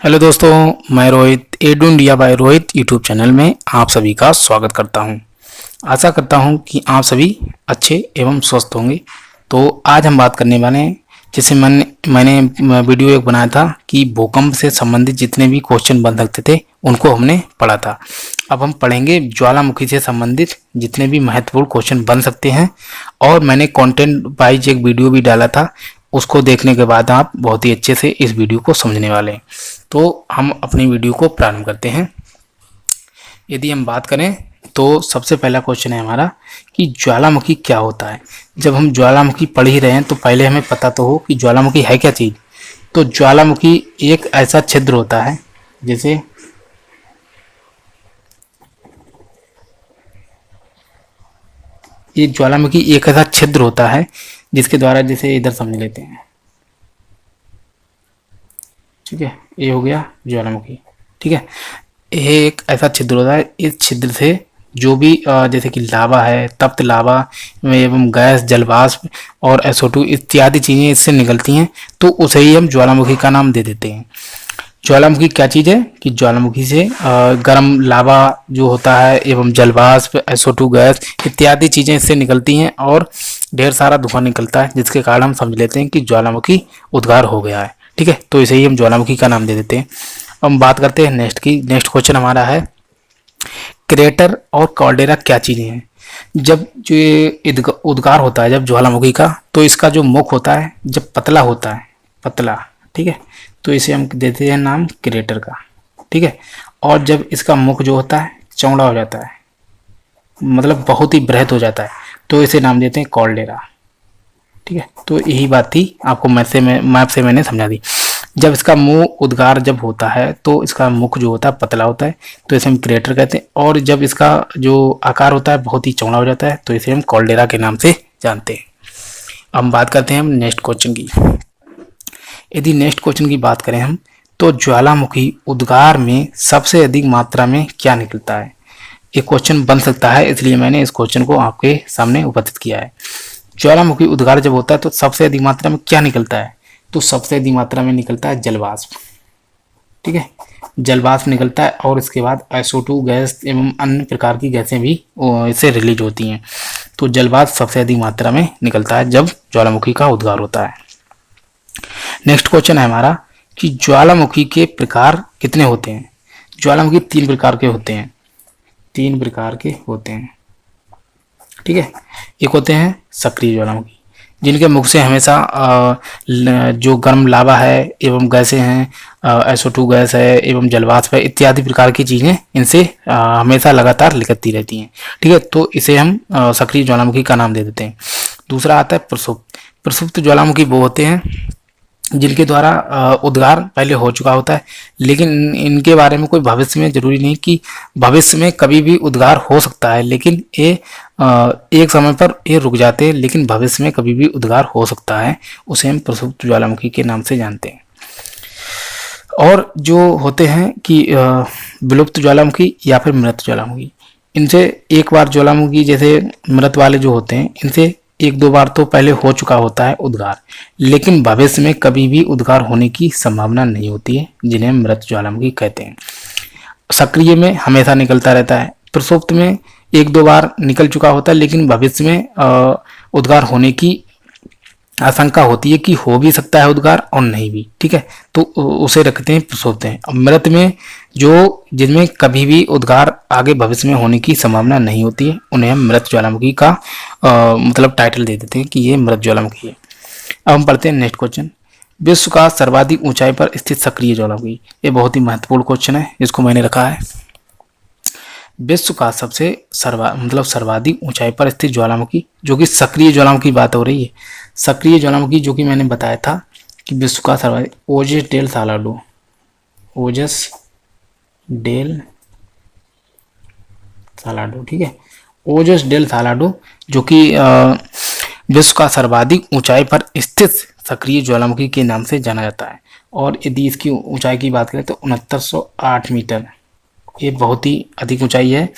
Hello दोस्तों, मैं Rohit edu India by Rohit YouTube channel में आप सभी का स्वागत करता हूं। आशा करता हूं कि आप सभी अच्छे एवं स्वस्थ होंगे। तो आज हम बात करने वाले हैं, जैसे मैंने वीडियो एक बनाया था कि भूकंप से संबंधित जितने भी क्वेश्चन बन सकते थे उनको हमने पढ़ा था। अब हम पढ़ेंगे ज्वालामुखी से संबंधित जितने भी महत्वपूर्ण क्वेश्चन बन सकते हैं। और मैंने कंटेंट वाइज एक वीडियो भी डाला था, उसको देखने के बाद आप बहुत ही अच्छे से इस वीडियो को समझने वाले हैं। तो हम अपनी वीडियो को प्रारंभ करते हैं। यदि हम बात करें तो सबसे पहला क्वेश्चन है हमारा कि ज्वालामुखी क्या होता है। जब हम ज्वालामुखी पढ़ ही रहे हैं तो पहले हमें पता तो हो कि ज्वालामुखी है क्या चीज़। तो ज्वालामुखी एक ऐसा छिद्र होता है, जैसे ये ज्वालामुखी एक ऐसा छिद्र होता है जिसके द्वारा, जैसे इधर समझ लेते हैं, ठीक है, ये हो गया ज्वालामुखी। ठीक है, ये एक ऐसा छिद्र होता है, इस छिद्र से जो भी जैसे कि लावा है, तप्त लावा एवं गैस, जलवाष्प और SO2 इत्यादि चीज़ें इससे निकलती हैं, तो उसे ही हम ज्वालामुखी का नाम दे देते हैं। ज्वालामुखी क्या चीज़ है कि ज्वालामुखी से गर्म लावा जो होता है एवं जलवाष्प, SO2 गैस इत्यादि चीज़ें इससे निकलती हैं और ढेर सारा धुआं निकलता है, जिसके कारण हम समझ लेते हैं कि ज्वालामुखी उद्गार हो गया है। ठीक है, तो इसे ही हम ज्वालामुखी का नाम दे देते हैं। अब हम बात करते हैं नेक्स्ट की। नेक्स्ट क्वेश्चन हमारा है, क्रेटर और कॉल्डेरा क्या चीज़ें हैं। जब जो ये उद्गार होता है जब ज्वालामुखी का, तो इसका जो मुख होता है जब पतला होता है, पतला, ठीक है, तो इसे हम देते हैं नाम क्रेटर का। ठीक है, और जब इसका मुख जो होता है चौड़ा हो जाता है, मतलब बहुत ही बृहद हो जाता है, तो इसे नाम देते हैं कॉल्डेरा। ठीक है, तो यही बात थी, आपको मैप से मैंने समझा दी। जब इसका मुंह उद्गार जब होता है तो इसका मुख जो होता है पतला होता है, तो इसे हम क्रेटर कहते हैं। और जब इसका जो आकार होता है बहुत ही चौड़ा हो जाता है, तो इसे हम कॉल्डेरा के नाम से जानते हैं। अब हम बात करते हैं हम नेक्स्ट क्वेश्चन की। यदि नेक्स्ट क्वेश्चन की बात करें हम, तो ज्वालामुखी उद्गार में सबसे अधिक मात्रा में क्या निकलता है। ये क्वेश्चन बन सकता है, इसलिए मैंने इस क्वेश्चन को आपके सामने उपस्थित किया है। ज्वालामुखी उद्गार जब होता है तो सबसे अधिक मात्रा में क्या निकलता है, तो सबसे अधिक मात्रा में निकलता है जलवाष्प। ठीक है, जलवाष्प निकलता है और इसके बाद SO2 गैस एवं अन्य प्रकार की गैसें भी इससे रिलीज होती हैं। तो जलवाष्प सबसे अधिक मात्रा में निकलता है जब ज्वालामुखी का उद्गार होता है। नेक्स्ट क्वेश्चन है हमारा कि ज्वालामुखी के प्रकार कितने होते हैं। ज्वालामुखी 3 प्रकार के होते हैं, 3 प्रकार के होते हैं। ठीक है, एक होते हैं सक्रिय ज्वालामुखी, जिनके मुख से हमेशा जो गर्म लावा है एवं गैसें हैं, SO2 गैस है एवं जलवाष्प है इत्यादि प्रकार की चीज़ें इनसे हमेशा लगातार निकलती रहती हैं। ठीक है, तो इसे हम सक्रिय ज्वालामुखी का नाम दे देते हैं। दूसरा आता है प्रसुप्त। प्रसुप्त ज्वालामुखी वो होते हैं जिनके द्वारा उद्गार पहले हो चुका होता है, लेकिन इनके बारे में कोई भविष्य में जरूरी नहीं कि भविष्य में कभी भी उद्गार हो सकता है, लेकिन ये एक समय पर ये रुक जाते हैं, लेकिन भविष्य में कभी भी उद्गार हो सकता है। उसे हम प्रसुप्त ज्वालामुखी के नाम से जानते हैं। और जो होते हैं कि विलुप्त ज्वालामुखी या फिर मृत ज्वालामुखी, इनसे एक बार ज्वालामुखी जैसे मृत वाले जो होते हैं, इनसे 1-2 बार तो पहले हो चुका होता है उद्गार, लेकिन भविष्य में कभी भी उद्गार होने की संभावना नहीं होती है, जिन्हें मृत ज्वालामुखी कहते हैं। सक्रिय में हमेशा निकलता रहता है, प्रसुप्त में 1-2 बार निकल चुका होता है, लेकिन भविष्य में उद्गार होने की आशंका होती है कि हो भी सकता है उद्गार और नहीं भी। ठीक है, तो उसे रखते हैं प्रसुप्त हैं। अब मृत में जो जिनमें कभी भी उद्गार आगे भविष्य में होने की संभावना नहीं होती है, उन्हें हम मृत ज्वालामुखी का मतलब टाइटल दे देते हैं कि ये मृत ज्वालामुखी है। अब हम पढ़ते हैं नेक्स्ट क्वेश्चन, विश्व का सर्वाधिक ऊंचाई पर स्थित सक्रिय ज्वालामुखी। ये बहुत ही महत्वपूर्ण क्वेश्चन है, इसको मैंने रखा है। विश्व का सबसे सर्वाधिक ऊंचाई पर स्थित ज्वालामुखी, जो कि सक्रिय ज्वालामुखी की बात हो रही है। सक्रिय ज्वालामुखी जो कि मैंने बताया था कि विश्व का सर्वाधिक, ओजस डेल सालाडो, ओजस डेल सालाडो। ठीक है, ओजस डेल सालाडो जो कि विश्व का सर्वाधिक ऊंचाई पर स्थित सक्रिय ज्वालामुखी के नाम से जाना जाता है। और यदि इसकी ऊंचाई की बात करें तो 6908 मीटर, ये बहुत ही अधिक ऊंचाई है।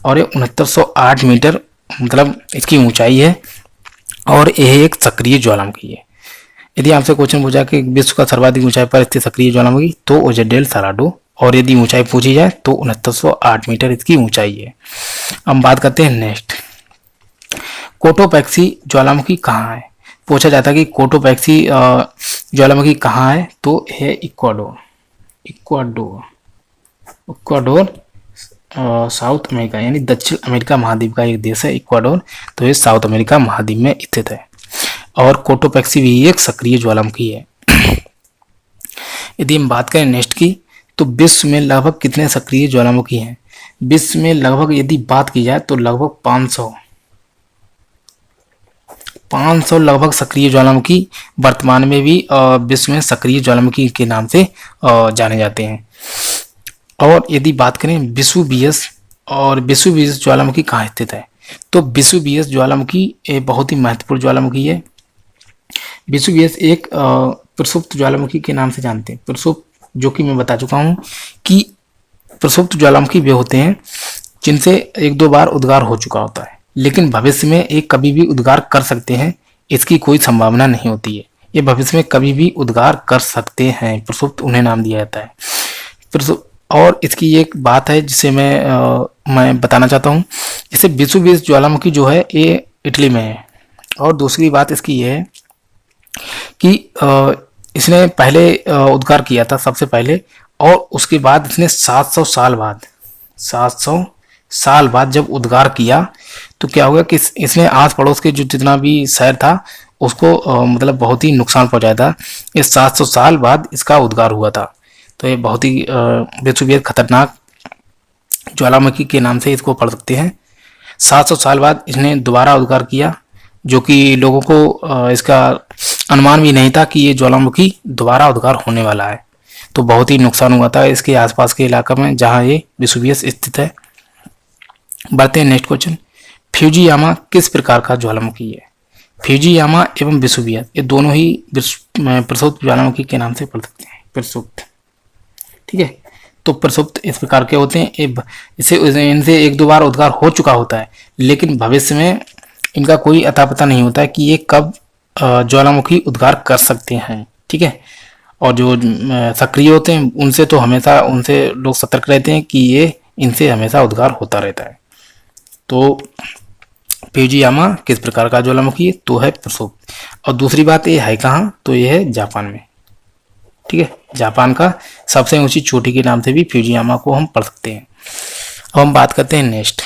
और ये 6908 मीटर मतलब इसकी ऊंचाई है, और यह एक सक्रिय ज्वालामुखी है। यदि आपसे क्वेश्चन पूछा कि विश्व का सर्वाधिक ऊंचाई पर स्थित सक्रिय ज्वालामुखी, तो ओजेडेल साराडो, और यदि ऊंचाई पूछी जाए तो 6908 मीटर इसकी ऊंचाई है। हम बात करते हैं नेक्स्ट, कोटोपैक्सी ज्वालामुखी कहाँ है। पूछा जाता है कि कोटोपैक्सी ज्वालामुखी कहाँ है, तो है Ecuador. Ecuador Ecuador south America यानी दक्षिण अमेरिका महाद्वीप का एक देश है इक्वाडोर, तो ये साउथ अमेरिका महाद्वीप में स्थित है। और कोटोपैक्सी भी एक सक्रिय ज्वालामुखी है। यदि हम बात करें नेक्स्ट की, तो विश्व में लगभग कितने सक्रिय ज्वालामुखी हैं। विश्व में लगभग यदि बात की जाए तो लगभग 500 लगभग सक्रिय ज्वालामुखी वर्तमान में भी विश्व में सक्रिय ज्वालामुखी के नाम से जाने जाते हैं। और यदि बात करें विसुवियस, और विसुवियस ज्वालामुखी कहाँ स्थित है, तो विसुवियस ज्वालामुखी एक बहुत ही महत्वपूर्ण ज्वालामुखी है। विसुवियस एक प्रसुप्त ज्वालामुखी के नाम से जानते हैं। प्रसुप्त, जो कि मैं बता चुका हूँ कि प्रसुप्त ज्वालामुखी वे होते हैं जिनसे एक दो बार उद्गार हो चुका होता है, लेकिन भविष्य में एक कभी भी उद्गार कर सकते हैं, इसकी कोई संभावना नहीं होती है। ये भविष्य में कभी भी उद्गार कर सकते हैं, प्रसुप्त उन्हें नाम दिया जाता है प्रसुप्त। और इसकी एक बात है जिसे मैं बताना चाहता हूँ, जैसे विसुवियस ज्वालामुखी जो है ये इटली में है। और दूसरी बात इसकी ये है कि इसने पहले उद्गार किया था सबसे पहले, और उसके बाद इसने 700 साल बाद जब उद्गार किया तो क्या हुआ कि इसने आस पड़ोस के जो जितना भी शहर था उसको मतलब बहुत ही नुकसान पहुंचाया था। इस 700 साल बाद इसका उद्गार हुआ था। तो ये बहुत ही बेसुबेद खतरनाक ज्वालामुखी के नाम से इसको पढ़ सकते हैं। 700 साल बाद इसने दोबारा उद्गार किया, जो कि लोगों को इसका अनुमान भी नहीं था कि ये ज्वालामुखी दोबारा उद्गार होने वाला है। तो बहुत ही नुकसान हुआ था इसके आसपास के इलाके में जहां ये विसुवियस स्थित है। बढ़ते हैं नेक्स्ट क्वेश्चन, फ्यूजियामा किस प्रकार का ज्वालामुखी है। फ्यूजियामा एवं विसुवियस ये दोनों ही प्रसुप्त ज्वालामुखी के नाम से पढ़ सकते हैं, प्रसुप्त। ठीक है, तो प्रसुप्त इस प्रकार के होते हैं, इनसे एक दो बार उद्गार हो चुका होता है, लेकिन भविष्य में इनका कोई अता पता नहीं होता है कि ये कब ज्वालामुखी उद्गार कर सकते हैं। ठीक है, और जो सक्रिय होते हैं उनसे तो हमेशा उनसे लोग सतर्क रहते हैं कि ये इनसे हमेशा उद्गार होता रहता है। तो फ्यूजियामा किस प्रकार का ज्वालामुखी है, तो है प्रसुप्त। और दूसरी बात ये है कहाँ, तो ये है जापान में। ठीक है, जापान का सबसे ऊंची चोटी के नाम से भी फ्यूजियामा को हम पढ़ सकते हैं। अब हम बात करते हैं नेक्स्ट,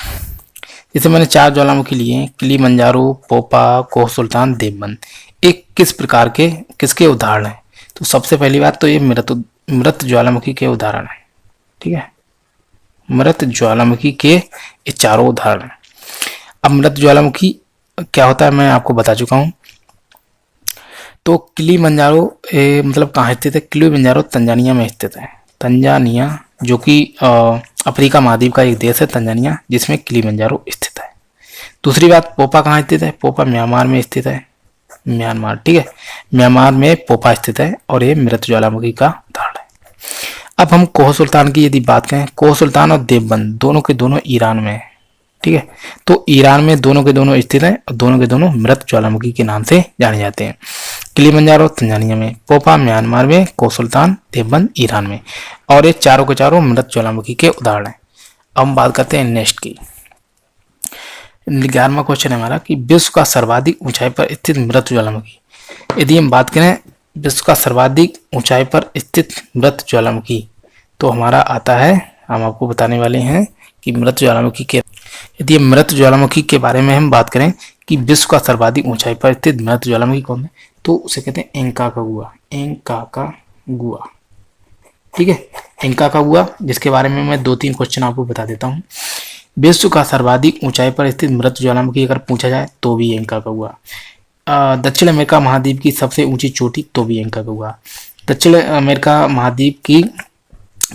जैसे मैंने 4 ज्वालामुखी लिए हैं, किलिमंजारो, पोपा, कोह सुल्तान, देवबंद। एक किस प्रकार के किसके उदाहरण हैं, तो सबसे पहली बात तो ये मृत ज्वालामुखी के उदाहरण है। ठीक है, मृत ज्वालामुखी के ये चारों उदाहरण हैं। अब मृत ज्वालामुखी क्या होता है मैं आपको बता चुका हूँ। तो किलिमंजारो मतलब कहाँ स्थित है, किलिमंजारो तंजानिया में स्थित है। तंजानिया जो कि अफ्रीका महाद्वीप का एक देश है तंजानिया, जिसमें किलिमंजारो स्थित है। दूसरी बात, पोपा कहाँ स्थित है, पोपा म्यांमार में स्थित है, म्यांमार। ठीक है, म्यांमार में पोपा स्थित है और ये मृत ज्वालामुखी का उदाहरण है। अब हम कोह सुल्तान की यदि बात करें, कोह सुल्तान और देवबंद दोनों के दोनों ईरान में है। ठीक है, तो ईरान में दोनों के दोनों स्थित है और दोनों के दोनों मृत ज्वालामुखी के नाम से जाने जाते हैं। किलिमंजारो तंजानिया में, पोपा म्यांमार में, कोह सुल्तान देवबंद ईरान में, और ये चारों के चारों मृत ज्वालामुखी के उदाहरण हैं। अब हम बात करते हैं नेक्स्ट की। 11वां क्वेश्चन है हमारा कि विश्व का सर्वाधिक ऊंचाई पर स्थित मृत ज्वालामुखी। यदि हम बात करें विश्व का सर्वाधिक ऊंचाई पर स्थित मृत ज्वालामुखी, तो हमारा आता है, हम आपको बताने वाले हैं कि मृत ज्वालामुखी के, यदि मृत ज्वालामुखी के बारे में हम बात करें कि विश्व का सर्वाधिक ऊंचाई पर स्थित मृत ज्वालामुखी कौन है, तो उसे कहते हैं एंकाकागुआ। एंकाकागुआ, ठीक है, एंकाकागुआ, जिसके बारे में मैं 2-3 क्वेश्चन आपको बता देता हूँ। विश्व का सर्वाधिक ऊंचाई पर स्थित मृत ज्वालामुखी अगर पूछा जाए तो भी एंकाकागुआ। दक्षिण अमेरिका महाद्वीप की सबसे ऊंची चोटी, तो भी एंकाकागुआ। दक्षिण अमेरिका महाद्वीप की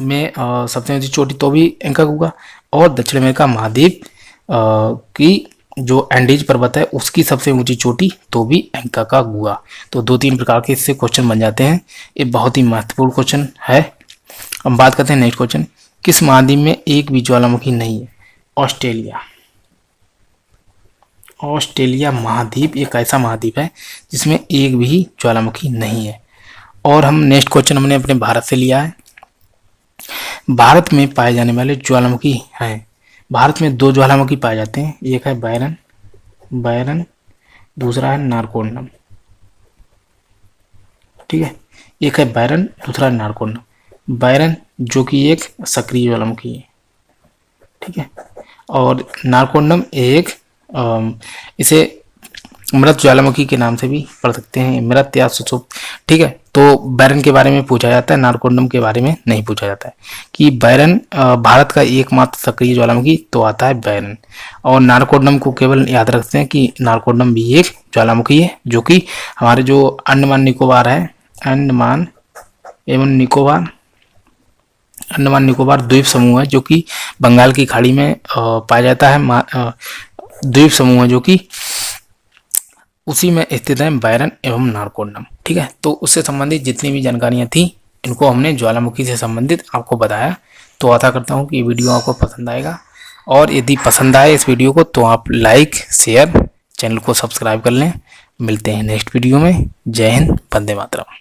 में सबसे ऊंची चोटी, तो भी एंकाकागुआ। और दक्षिण अमेरिका महाद्वीप की जो एंडीज पर्वत है उसकी सबसे ऊंची चोटी, तो भी एंकाकागुआ। तो 2-3 प्रकार के इससे क्वेश्चन बन जाते हैं, ये बहुत ही महत्वपूर्ण क्वेश्चन है। अब बात करते हैं नेक्स्ट क्वेश्चन, किस महाद्वीप में एक भी ज्वालामुखी नहीं है, ऑस्ट्रेलिया। ऑस्ट्रेलिया महाद्वीप एक ऐसा महाद्वीप है जिसमें एक भी ज्वालामुखी नहीं है। और हम नेक्स्ट क्वेश्चन हमने अपने भारत से लिया है। भारत में पाए जाने वाले ज्वालामुखी हैं। भारत में 2 ज्वालामुखी पाए जाते हैं, एक है बैरन, दूसरा है नारकोंडम। ठीक है, एक है बैरन, दूसरा है नारकोंडम। बैरन जो कि एक सक्रिय ज्वालामुखी है, ठीक है, और नारकोंडम एक इसे मृत ज्वालामुखी के नाम से भी पढ़ सकते हैं, मृत या सुषुप्त। ठीक है, तो बैरन के बारे में पूछा जाता है, नारकोंडम के बारे में नहीं पूछा जाता है कि बैरन भारत का एकमात्र सक्रिय ज्वालामुखी तो आता है बैरन, और नारकोंडम को केवल याद रखते हैं कि नारकोंडम भी एक ज्वालामुखी है जो कि हमारे जो अंडमान निकोबार है, अंडमान निकोबार द्वीप समूह है जो कि बंगाल की खाड़ी में पाया जाता है। द्वीप समूह है जो कि उसी में स्थित है बैरन एवं नारकोंडम। ठीक है, तो उससे संबंधित जितनी भी जानकारियां थी इनको हमने ज्वालामुखी से संबंधित आपको बताया। तो आशा करता हूं कि ये वीडियो आपको पसंद आएगा, और यदि पसंद आए इस वीडियो को तो आप लाइक शेयर चैनल को सब्सक्राइब कर लें। मिलते हैं नेक्स्ट वीडियो में। जय हिंद, वंदे मातरम।